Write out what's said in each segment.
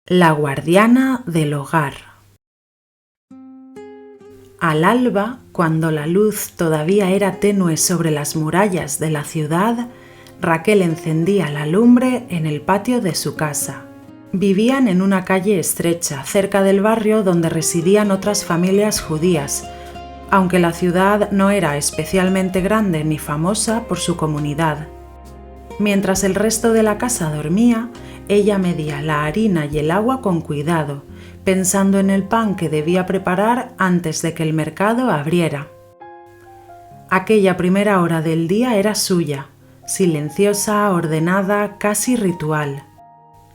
La guardiana del hogar. Al alba, cuando la luz todavía era tenue sobre las murallas de la ciudad, Raquel encendía la lumbre en el patio de su casa. Vivían en una calle estrecha, cerca del barrio donde residían otras familias judías, aunque la ciudad no era especialmente grande ni famosa por su comunidad. Mientras el resto de la casa dormía, ella medía la harina y el agua con cuidado, pensando en el pan que debía preparar antes de que el mercado abriera. Aquella primera hora del día era suya, silenciosa, ordenada, casi ritual.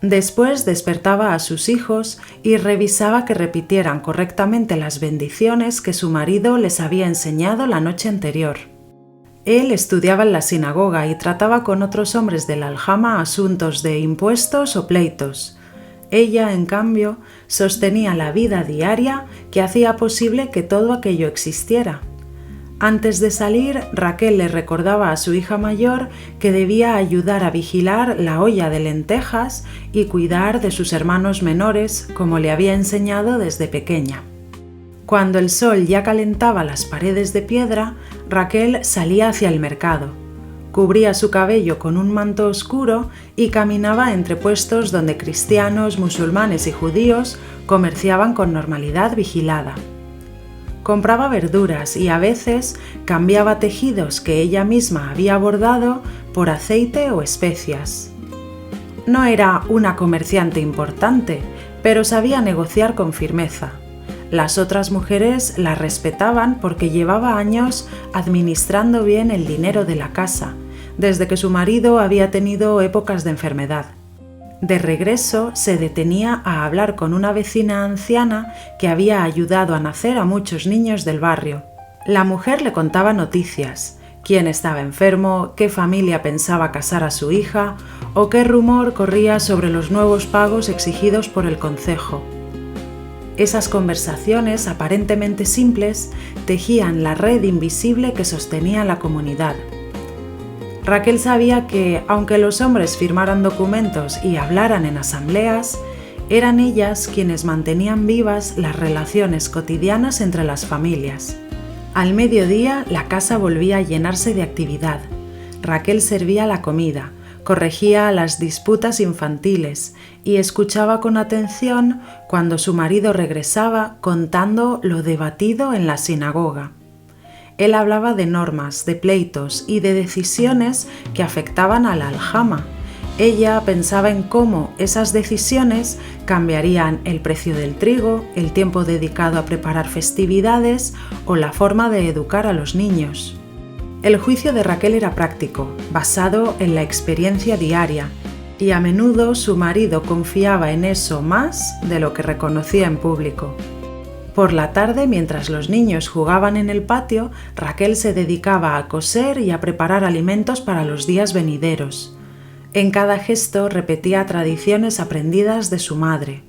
Después despertaba a sus hijos y revisaba que repitieran correctamente las bendiciones que su marido les había enseñado la noche anterior. Él estudiaba en la sinagoga y trataba con otros hombres del aljama asuntos de impuestos o pleitos. Ella, en cambio, sostenía la vida diaria que hacía posible que todo aquello existiera. Antes de salir, Raquel le recordaba a su hija mayor que debía ayudar a vigilar la olla de lentejas y cuidar de sus hermanos menores, como le había enseñado desde pequeña. Cuando el sol ya calentaba las paredes de piedra, Raquel salía hacia el mercado. Cubría su cabello con un manto oscuro y caminaba entre puestos donde cristianos, musulmanes y judíos comerciaban con normalidad vigilada. Compraba verduras y a veces cambiaba tejidos que ella misma había bordado por aceite o especias. No era una comerciante importante, pero sabía negociar con firmeza. Las otras mujeres la respetaban porque llevaba años administrando bien el dinero de la casa, desde que su marido había tenido épocas de enfermedad. De regreso, se detenía a hablar con una vecina anciana que había ayudado a nacer a muchos niños del barrio. La mujer le contaba noticias, quién estaba enfermo, qué familia pensaba casar a su hija o qué rumor corría sobre los nuevos pagos exigidos por el concejo. Esas conversaciones aparentemente simples tejían la red invisible que sostenía la comunidad. Raquel sabía que, aunque los hombres firmaran documentos y hablaran en asambleas, eran ellas quienes mantenían vivas las relaciones cotidianas entre las familias. Al mediodía, la casa volvía a llenarse de actividad. Raquel servía la comida, corregía las disputas infantiles y escuchaba con atención cuando su marido regresaba contando lo debatido en la sinagoga. Él hablaba de normas, de pleitos y de decisiones que afectaban a la aljama. Ella pensaba en cómo esas decisiones cambiarían el precio del trigo, el tiempo dedicado a preparar festividades o la forma de educar a los niños. El juicio de Raquel era práctico, basado en la experiencia diaria, y a menudo su marido confiaba en eso más de lo que reconocía en público. Por la tarde, mientras los niños jugaban en el patio, Raquel se dedicaba a coser y a preparar alimentos para los días venideros. En cada gesto repetía tradiciones aprendidas de su madre.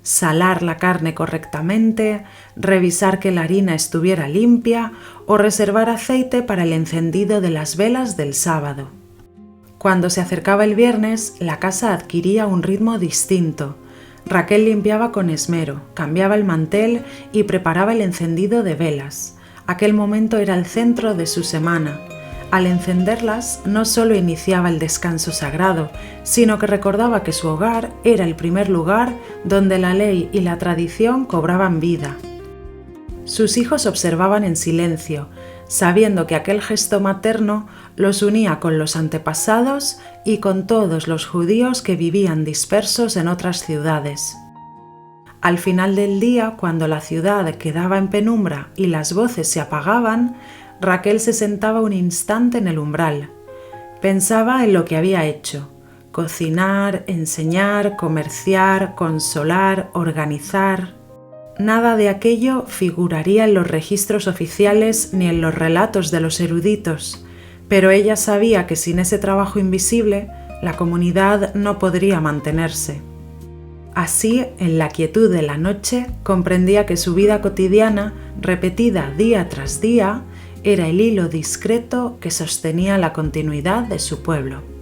Salar la carne correctamente, revisar que la harina estuviera limpia o reservar aceite para el encendido de las velas del sábado. Cuando se acercaba el viernes, la casa adquiría un ritmo distinto. Raquel limpiaba con esmero, cambiaba el mantel y preparaba el encendido de velas. Aquel momento era el centro de su semana. Al encenderlas, no solo iniciaba el descanso sagrado, sino que recordaba que su hogar era el primer lugar donde la ley y la tradición cobraban vida. Sus hijos observaban en silencio, sabiendo que aquel gesto materno los unía con los antepasados y con todos los judíos que vivían dispersos en otras ciudades. Al final del día, cuando la ciudad quedaba en penumbra y las voces se apagaban, Raquel se sentaba un instante en el umbral. Pensaba en lo que había hecho: cocinar, enseñar, comerciar, consolar, organizar. Nada de aquello figuraría en los registros oficiales ni en los relatos de los eruditos, pero ella sabía que sin ese trabajo invisible la comunidad no podría mantenerse. Así, en la quietud de la noche, comprendía que su vida cotidiana, repetida día tras día, era el hilo discreto que sostenía la continuidad de su pueblo.